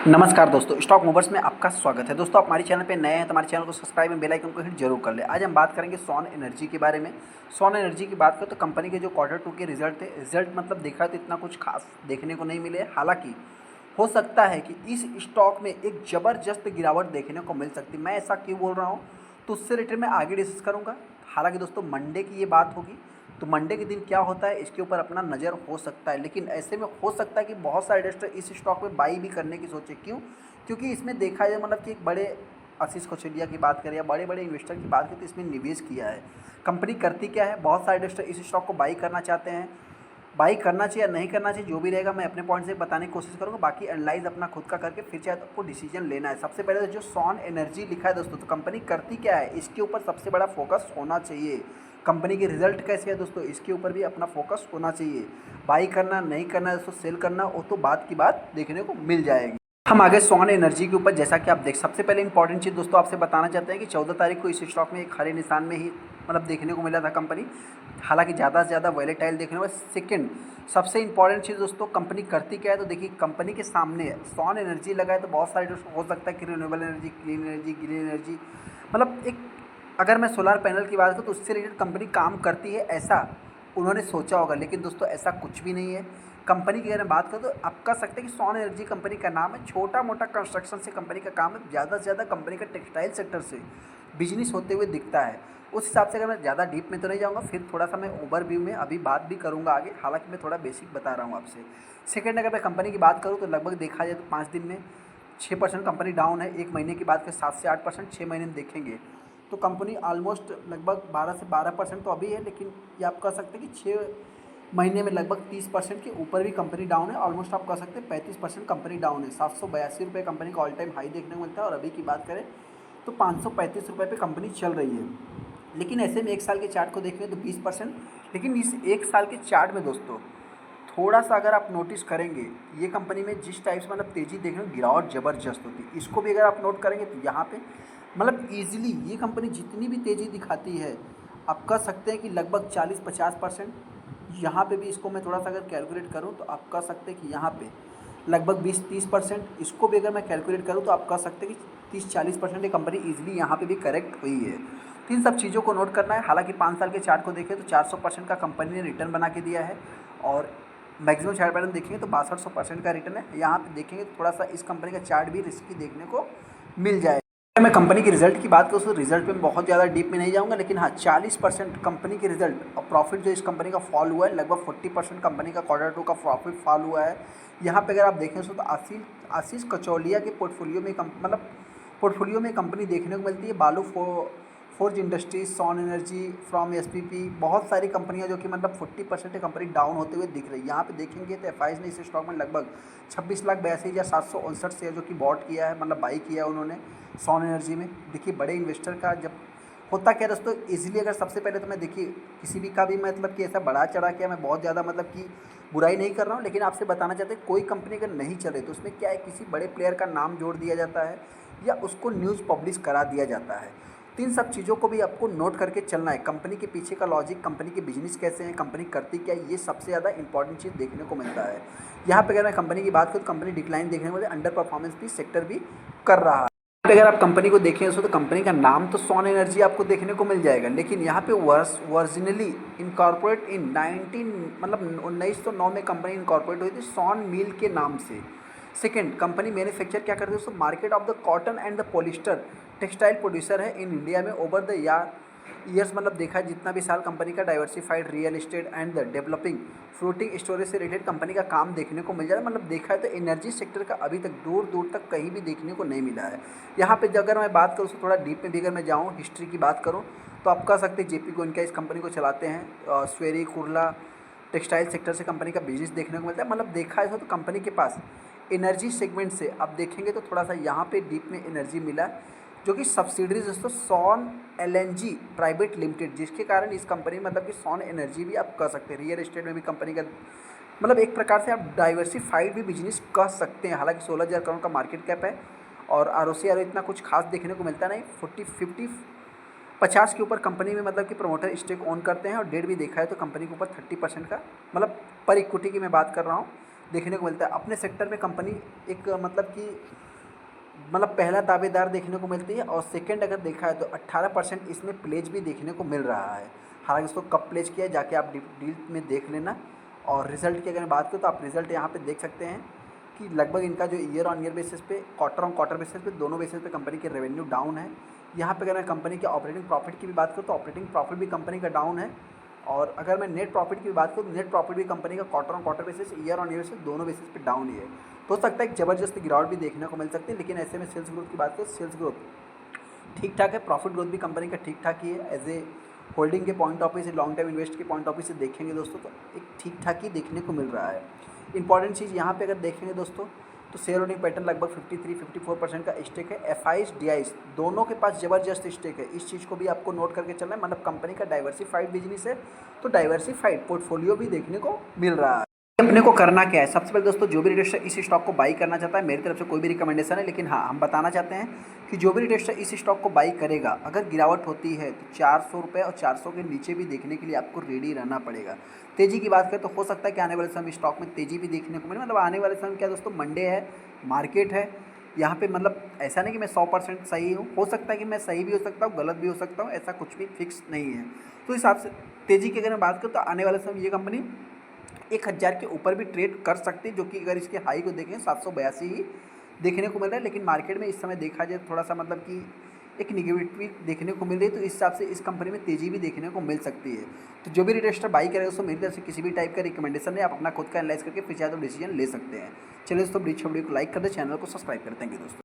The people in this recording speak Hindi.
नमस्कार दोस्तों, स्टॉक मूवर्स में आपका स्वागत है। दोस्तों, आप हमारे चैनल पे नए हैं तो हमारे चैनल को सब्सक्राइब एंड बेल आइकन को हिट जरूर कर ले। आज हम बात करेंगे सॉन एनर्जी के बारे में। सॉन एनर्जी की बात करें तो कंपनी के जो क्वार्टर 2 के रिजल्ट थे, रिजल्ट मतलब देखा तो इतना कुछ खास देखने को नहीं मिले। हालांकि हो सकता है कि इस स्टॉक में एक ज़बरदस्त गिरावट देखने को मिल सकती है। मैं ऐसा क्यों बोल रहा हूँ तो उससे रिलेटेड मैं आगे डिस्कस करूँगा। हालांकि दोस्तों, मंडे की ये बात होगी तो मंडे के दिन क्या होता है इसके ऊपर अपना नज़र हो सकता है। लेकिन ऐसे में हो सकता है कि बहुत सारे इन्वेस्टर इस स्टॉक में बाई भी करने की सोचे। क्यों? क्योंकि इसमें देखा जाए मतलब कि एक बड़े आशीष कौशल्या की बात करें या बड़े बड़े इन्वेस्टर की बात करें तो इसमें निवेश किया है। कंपनी करती क्या है, बहुत सारे इन्वेस्टर इस स्टॉक को बाई करना चाहते हैं। बाई करना चाहिए या नहीं करना चाहिए, जो भी रहेगा मैं अपने पॉइंट से बताने की कोशिश करूँगा। बाकी एनालाइज अपना खुद का करके फिर चाहे तो आपको डिसीजन लेना है। सबसे पहले तो जो सॉन एनर्जी लिखा है दोस्तों, तो कंपनी करती क्या है इसके ऊपर सबसे बड़ा फोकस होना चाहिए। कंपनी के रिजल्ट कैसे है दोस्तों, इसके ऊपर भी अपना फोकस होना चाहिए। बाई करना नहीं करना दोस्तों, सेल करना वो तो बात की बात देखने को मिल जाएगी। हम आगे सॉन एनर्जी के ऊपर जैसा कि आप देख, सबसे पहले इंपॉर्टेंट चीज़ दोस्तों आपसे बताना चाहते हैं कि 14 तारीख को इस स्टॉक में एक हरे निशान में ही मतलब देखने को मिला था कंपनी। हालांकि ज़्यादा से ज़्यादा वॉलेटाइल देखने को। सेकंड सबसे इंपॉर्टेंट चीज़ दोस्तों, कंपनी करती क्या है तो देखिए, कंपनी के सामने सॉन एनर्जी लगा है तो बहुत सारे हो सकता है कि renewable energy, clean energy, green energy, मतलब एक अगर मैं सोलर पैनल की बात करूँ तो उससे रिलेटेड कंपनी काम करती है ऐसा उन्होंने सोचा होगा। लेकिन दोस्तों ऐसा कुछ भी नहीं है। कंपनी की अगर मैं बात करूँ तो आप कह सकते हैं कि सॉन एनर्जी कंपनी का नाम है। छोटा मोटा कंस्ट्रक्शन से कंपनी का काम है, ज़्यादा से ज़्यादा कंपनी का टेक्सटाइल सेक्टर से बिजनेस होते हुए दिखता है। उस हिसाब से अगर मैं ज़्यादा डीप में तो नहीं जाऊँगा, फिर थोड़ा सा मैं ओवरव्यू में अभी बात भी करूँगा आगे। हालांकि मैं थोड़ा बेसिक बता रहा हूँ आपसे। सेकेंड, अगर मैं कंपनी की बात करूँ तो लगभग देखा जाए तो 5 दिन में 6% कंपनी डाउन है। एक महीने की बात करें 7 से 8%, 6 महीने में देखेंगे तो कंपनी ऑलमोस्ट लगभग 12 से 12% तो अभी है। लेकिन ये आप कह सकते हैं कि 6 महीने में लगभग 30% के ऊपर भी कंपनी डाउन है। ऑलमोस्ट आप कह सकते हैं 35% कंपनी डाउन है। 782 रुपये कंपनी का ऑल टाइम हाई देखने को मिलता है और अभी की बात करें तो 535 रुपये पे कंपनी चल रही है। लेकिन ऐसे में एक साल के चार्ट को देखेंगे तो 20%। लेकिन इस एक साल के चार्ट में दोस्तों थोड़ा सा अगर आप नोटिस करेंगे, ये कंपनी में जिस टाइप से मतलब तेज़ी देखने को गिरावट ज़बरदस्त होती है, इसको भी अगर आप नोट करेंगे तो यहाँ पे मतलब ईजिली ये कंपनी जितनी भी तेज़ी दिखाती है आप कह सकते हैं कि लगभग 40-50%। यहाँ पे भी इसको मैं थोड़ा सा अगर कैलकुलेट करूँ तो आप कह सकते हैं कि यहाँ पे लगभग 20-30%। इसको भी अगर मैं कैलकुलेट करूँ तो आप कह सकते हैं कि 30-40% ये कंपनी ईजिली यहाँ पे भी करेक्ट हुई है। तो इन सब चीज़ों को नोट करना है। हालांकि 5 साल के चार्ट को देखें तो 400% का कंपनी ने रिटर्न बना के दिया है और मैक्सिमम चार्ट पैटर्न देखेंगे तो 6200% का रिटर्न है। यहाँ पे देखेंगे तो थोड़ा सा इस कंपनी का चार्ट भी रिस्की देखने को मिल जाएगा। अगर मैं कंपनी के रिजल्ट की बात करूँ तो रिजल्ट पे बहुत ज़्यादा डीप में नहीं जाऊँगा। लेकिन हाँ, 40% कंपनी के रिजल्ट और प्रॉफिट जो इस कंपनी का फॉल हुआ है, लगभग 40% कंपनी का क्वार्टर 2 का प्रॉफिट फॉल हुआ है। यहाँ पे अगर आप देखें तो आशीष कचौलिया के पोर्टफोलियो में मतलब पोर्टफोलियो में कंपनी देखने को मिलती है। बालू फोर्ज इंडस्ट्रीज, सॉन एनर्जी, फ्रॉम एसपीपी, बहुत सारी कंपनियां जो कि मतलब 40% कंपनी डाउन होते हुए दिख रही है। यहाँ पे देखेंगे तो एफआईज ने इस स्टॉक में लगभग 26,82,759 शेयर जो कि बॉट किया है, मतलब बाई किया है उन्होंने सॉन एनर्जी में। देखिए बड़े इन्वेस्टर का जब होता क्या दोस्तों, इजीली अगर सबसे पहले तो मैं देखिए किसी भी का भी मतलब कि ऐसा बढ़ा चढ़ा के मैं बहुत ज़्यादा मतलब कि बुराई नहीं कर रहा हूँ। लेकिन आपसे बताना चाहते हैं कोई कंपनी अगर नहीं चले तो उसमें क्या है, किसी बड़े प्लेयर का नाम जोड़ दिया जाता है या उसको न्यूज़ पब्लिश करा दिया जाता है। तो इन सब चीज़ों को भी आपको नोट करके चलना है। कंपनी के पीछे का लॉजिक, कंपनी के बिजनेस कैसे हैं, कंपनी करती क्या है, ये सबसे ज़्यादा इंपॉर्टेंट चीज़ देखने को मिलता है। यहाँ पे अगर मैं कंपनी की बात करूँ तो कंपनी डिक्लाइन देखने को मिलती है, अंडर परफॉर्मेंस भी सेक्टर भी कर रहा है। अगर आप कंपनी को देखें दोस्तों तो कंपनी का नाम तो सॉन एनर्जी आपको देखने को मिल जाएगा। लेकिन यहाँ पे वर्जिनली इनकॉर्पोरेट इन 1909 में कंपनी इनकॉर्पोरेट हुई थी सॉन मिल के नाम से। सेकेंड, कंपनी मैन्युफैक्चर क्या करती है दोस्तों, market of the cotton and the polyester textile producer है इन इंडिया में। ओवर द ईयर्स मतलब देखा है जितना भी साल कंपनी का diversified real estate and the developing floating storage से रिलेटेड कंपनी का काम देखने को मिल जाता है। मतलब देखा है तो एनर्जी सेक्टर का अभी तक दूर दूर तक कहीं भी देखने को नहीं मिला है। यहाँ पे अगर मैं बात करूँ तो थोड़ा डीप में भी अगर मैं जाऊँ, हिस्ट्री की बात करूँ तो आप कह सकते हैं जेपी गोयनका इस कंपनी को चलाते हैं। स्वेरी कुर्ला टेक्सटाइल सेक्टर से कंपनी का बिजनेस देखने को मिलता है। मतलब देखा है तो कंपनी के पास एनर्जी सेगमेंट से आप देखेंगे तो थोड़ा सा यहाँ पे डीप में एनर्जी मिला, जो कि सब्सिडरीज दोस्तों सॉन एलएनजी प्राइवेट लिमिटेड, जिसके कारण इस कंपनी मतलब कि सॉन एनर्जी भी आप कह सकते हैं। रियल एस्टेट में भी कंपनी का मतलब एक प्रकार से आप डाइवर्सिफाइड भी बिजनेस कह सकते हैं। हालांकि 16,000 करोड़ का मार्केट कैप है और आरओसी इतना कुछ खास देखने को मिलता नहीं। 50 के ऊपर कंपनी में मतलब कि प्रमोटर स्टेक ओन करते हैं और डेट भी देखा है तो कंपनी के ऊपर 30% का मतलब पर इक्विटी की मैं बात कर रहा हूँ देखने को मिलता है। अपने सेक्टर में कंपनी एक मतलब पहला दावेदार देखने को मिलती है। और सेकंड अगर देखा है तो 18% इसमें प्लेज भी देखने को मिल रहा है। हालांकि इसको कब प्लेज किया है जाके आप डील में देख लेना। और रिजल्ट की अगर मैं बात करूँ तो आप रिजल्ट यहाँ पे देख सकते हैं कि लगभग इनका जो ईयर ऑन ईयर बेसिस पे, क्वार्टर ऑन क्वार्टर बेसिस पे, दोनों बेसिस पे कंपनी के रेवेन्यू डाउन है। यहाँ पे अगर मैं कंपनी के ऑपरेटिंग प्रॉफिट की भी बात करूँ तो ऑपरेटिंग प्रॉफिट भी कंपनी का डाउन है। और अगर मैं नेट प्रॉफिट की भी बात करूँ, नेट प्रॉफिट भी कंपनी का quarter on quarter basis, year on year basis, दोनों बेसिस पे डाउन ही है। तो हो सकता है एक ज़बरदस्त गिरावट भी देखने को मिल सकती है। लेकिन ऐसे में सेल्स ग्रोथ की बात करें, सेल्स ग्रोथ ठीक ठाक है। प्रॉफिट ग्रोथ भी कंपनी का ठीक ठाक ही है। एज ए होल्डिंग के पॉइंट ऑफ व्यू से, लॉन्ग टर्म इन्वेस्ट के पॉइंट ऑफ व्यू से देखेंगे दोस्तों तो एक ठीक ठाक ही देखने को मिल रहा है। इंपॉर्टेंट चीज़ यहाँ पे अगर देखेंगे दोस्तों तो शेयर होल्डिंग पैटर्न लगभग 53-54% का स्टेक है। एफआईज डीआईज दोनों के पास ज़बरदस्त स्टेक है। इस चीज़ को भी आपको नोट करके चलना है। मतलब कंपनी का डाइवर्सिफाइड बिजनेस है तो डाइवर्सिफाइड पोर्टफोलियो भी देखने को मिल रहा है। अपने को करना क्या है, सबसे पहले दोस्तों जो भी रिटेलर इस स्टॉक को बाई करना चाहता है, मेरी तरफ से कोई भी रिकमेंडेशन है, लेकिन हाँ हम बताना चाहते हैं कि जो भी रिटेलर इस स्टॉक को बाई करेगा, अगर गिरावट होती है तो 400 रुपये और 400 के नीचे भी देखने के लिए आपको रेडी रहना पड़ेगा। तेज़ी की बात करें तो हो सकता है कि आने वाले समय स्टॉक में तेज़ी भी देखने को मिले। मतलब आने वाले समय क्या दोस्तों, मंडे है, मार्केट है, यहाँ पे मतलब ऐसा नहीं कि मैं 100% सही हूँ, हो सकता है कि मैं सही भी हो सकता हूँ, गलत भी हो सकता हूँ, ऐसा कुछ भी फिक्स नहीं है। तो इस हिसाब से तेज़ी की अगर मैं बात करूँ तो आने वाले समय ये कंपनी 1000 के ऊपर भी ट्रेड कर सकती है, जो कि अगर इसके हाई को देखें 782 ही देखने को मिल रहा है। लेकिन मार्केट में इस समय देखा जाए थोड़ा सा मतलब कि एक निगेटिविटी देखने को मिल रही है। तो इस हिसाब से इस कंपनी में तेज़ी भी देखने को मिल सकती है। तो जो भी रिटेलर बाई करेगा उसको मेरी तरफ से किसी भी टाइप का रिकमेंडेशन है, आप अपना खुद का एनालाइज करके फिर चाहे तो डिसीजन ले सकते हैं। चलिए दोस्तों, वीडियो को लाइक कर दें, चैनल को सब्सक्राइब करें। थैंक यू दोस्तों।